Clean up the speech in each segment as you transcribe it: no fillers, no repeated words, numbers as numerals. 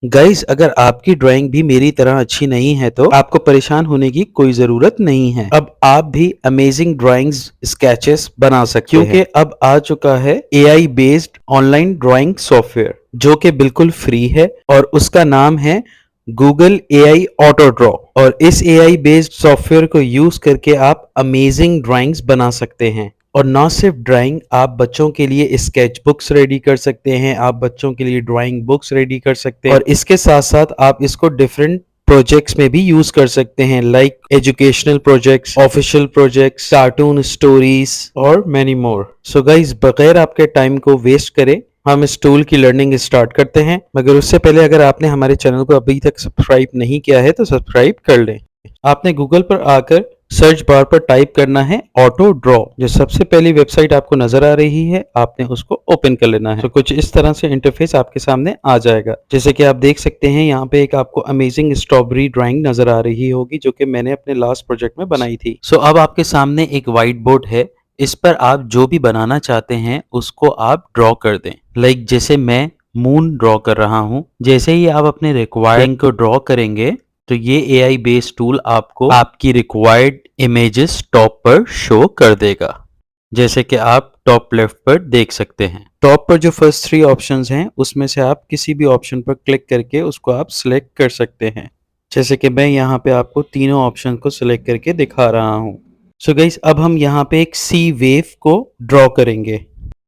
Guys, अगर आपकी drawing भी मेरी तरह अच्छी नहीं है तो आपको परेशान होने की कोई ज़रूरत नहीं है। अब आप भी अमेजिंग ड्राइंग्स, स्केचेस बना सकते हैं क्योंकि अब आ चुका है AI based online drawing software जो कि बिल्कुल फ्री है और उसका नाम है गूगल एआई ऑटो ड्रॉ। और इस एआई बेस्ड सॉफ्टवेयर को यूज करके आप अमेजिंग ड्राइंग्स बना सकते हैं। और ना सिर्फ ड्राइंग, आप बच्चों के लिए स्केच बुक्स रेडी कर सकते हैं, आप बच्चों के लिए ड्राइंग बुक्स रेडी कर सकते हैं और इसके साथ साथ आप इसको डिफरेंट प्रोजेक्ट्स में भी यूज कर सकते हैं, like educational projects, official projects, cartoon stories और मैनी मोर। सो गाइस, बगैर आपके टाइम को वेस्ट करे हम इस टूल की लर्निंग स्टार्ट करते हैं। मगर उससे पहले अगर आपने हमारे चैनल को अभी तक सब्सक्राइब नहीं किया है तो सब्सक्राइब कर लें। आपने गूगल पर आकर सर्च बार पर टाइप करना है ऑटो ड्रॉ। जो सबसे पहली वेबसाइट आपको नजर आ रही है आपने उसको ओपन कर लेना है। तो कुछ इस तरह से इंटरफेस आपके सामने आ जाएगा। जैसे कि आप देख सकते हैं यहाँ पे एक आपको अमेजिंग स्ट्रॉबेरी ड्राइंग नजर आ रही होगी जो कि मैंने अपने लास्ट प्रोजेक्ट में बनाई थी। सो अब आपके सामने एक व्हाइट बोर्ड है, इस पर आप जो भी बनाना चाहते हैं उसको आप ड्रॉ कर दें। लाइक जैसे मैं मून ड्रॉ कर रहा हूँ। जैसे ही आप अपने रिक्वायर्ड को ड्रॉ करेंगे तो ये एआई बेस्ड टूल आपको आपकी रिक्वायर्ड इमेजेस टॉप पर शो कर देगा, जैसे कि आप टॉप लेफ्ट पर देख सकते हैं। टॉप पर जो फर्स्ट 3 ऑप्शंस हैं उसमें से आप किसी भी ऑप्शन पर क्लिक करके उसको आप सिलेक्ट कर सकते हैं। जैसे कि मैं यहाँ पे आपको तीनों ऑप्शन को सिलेक्ट करके दिखा रहा हूँ। सो गाइस, अब हम यहाँ पे एक सी वेव को ड्रॉ करेंगे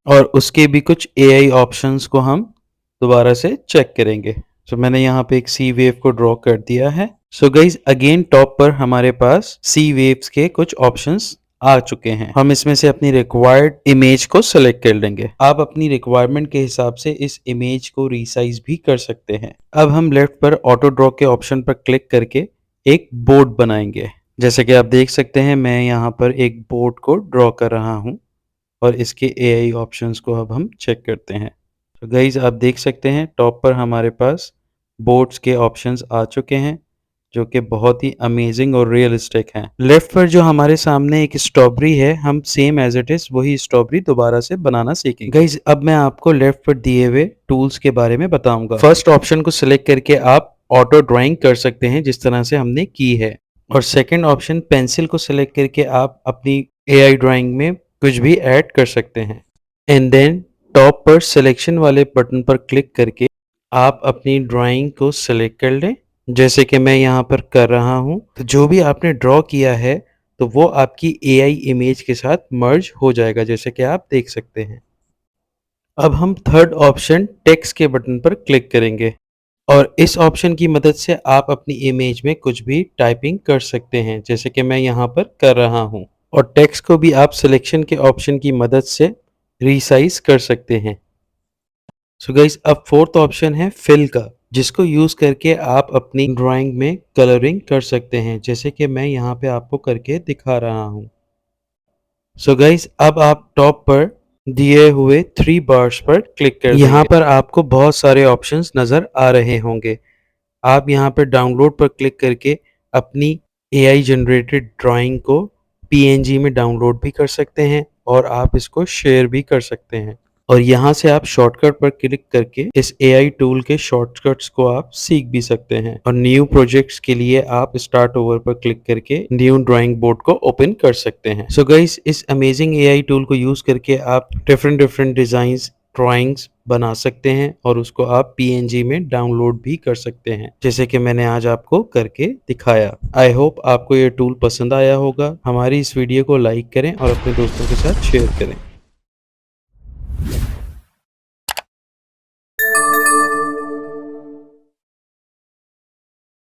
और उसके भी कुछ एआई ऑप्शंस को हम दोबारा से चेक करेंगे। सो मैंने यहाँ पे एक सी वेव को ड्रॉ कर दिया है। सो गाइस, अगेन टॉप पर हमारे पास सी वेव्स के कुछ ऑप्शंस आ चुके हैं। हम इसमें से अपनी रिक्वायर्ड इमेज को सिलेक्ट कर लेंगे। आप अपनी रिक्वायरमेंट के हिसाब से इस इमेज को रीसाइज भी कर सकते हैं। अब हम लेफ्ट पर ऑटो ड्रॉ के ऑप्शन पर क्लिक करके एक बोर्ड बनाएंगे। जैसे कि आप देख सकते हैं मैं यहाँ पर एक बोर्ड को ड्रॉ कर रहा हूँ और इसके एआई ऑप्शंस को अब हम चेक करते हैं। तो गाइज, आप देख सकते हैं टॉप पर हमारे पास बोर्ड्स के ऑप्शंस आ चुके हैं जो कि बहुत ही अमेजिंग और रियलिस्टिक हैं। लेफ्ट पर जो हमारे सामने एक स्ट्रॉबेरी है, हम सेम एज इट इज वही स्ट्रॉबेरी दोबारा से बनाना सीखेंगे। गाइज, अब मैं आपको लेफ्ट पर दिए हुए टूल्स के बारे में बताऊंगा। फर्स्ट ऑप्शन को सिलेक्ट करके आप ऑटो ड्राइंग कर सकते हैं जिस तरह से हमने की है। और सेकेंड ऑप्शन पेंसिल को सिलेक्ट करके आप अपनी एआई ड्राइंग में कुछ भी ऐड कर सकते हैं। एंड देन टॉप पर सिलेक्शन वाले बटन पर क्लिक करके आप अपनी ड्राइंग को सिलेक्ट कर लें, जैसे कि मैं यहाँ पर कर रहा हूँ। तो जो भी आपने ड्रॉ किया है तो वो आपकी एआई इमेज के साथ मर्ज हो जाएगा, जैसे कि आप देख सकते हैं। अब हम थर्ड ऑप्शन टेक्स्ट के बटन पर क्लिक करेंगे और इस ऑप्शन की मदद से आप अपनी इमेज में कुछ भी टाइपिंग कर सकते हैं, जैसे कि मैं यहाँ पर कर रहा हूँ। और टेक्स्ट को भी आप सिलेक्शन के ऑप्शन की मदद से रीसाइज कर सकते हैं। सो गाइस, अब फोर्थ ऑप्शन है फिल का, जिसको यूज करके आप अपनी ड्राइंग में कलरिंग कर सकते हैं, जैसे कि मैं यहाँ पे आपको करके दिखा रहा हूँ। सो गाइस, अब आप टॉप पर दिए हुए 3 बार्स पर क्लिक कर देंगे। यहाँ पर आपको बहुत सारे ऑप्शंस नजर आ रहे होंगे। आप यहाँ पर डाउनलोड पर क्लिक करके अपनी एआई जनरेटेड ड्राइंग को पीएनजी में डाउनलोड भी कर सकते हैं और आप इसको शेयर भी कर सकते हैं। और यहाँ से आप शॉर्टकट पर क्लिक करके इस एआई टूल के शॉर्टकट्स को आप सीख भी सकते हैं। और न्यू प्रोजेक्ट्स के लिए आप स्टार्ट ओवर पर क्लिक करके न्यू ड्राइंग बोर्ड को ओपन कर सकते हैं। सो गाइस, इस अमेजिंग एआई टूल को यूज करके आप डिफरेंट डिजाइंस, ड्राइंग्स बना सकते हैं और उसको आप पीएनजी में डाउनलोड भी कर सकते हैं, जैसे कि मैंने आज आपको करके दिखाया। आई होप आपको ये टूल पसंद आया होगा। हमारी इस वीडियो को लाइक करें और अपने दोस्तों के साथ शेयर करें।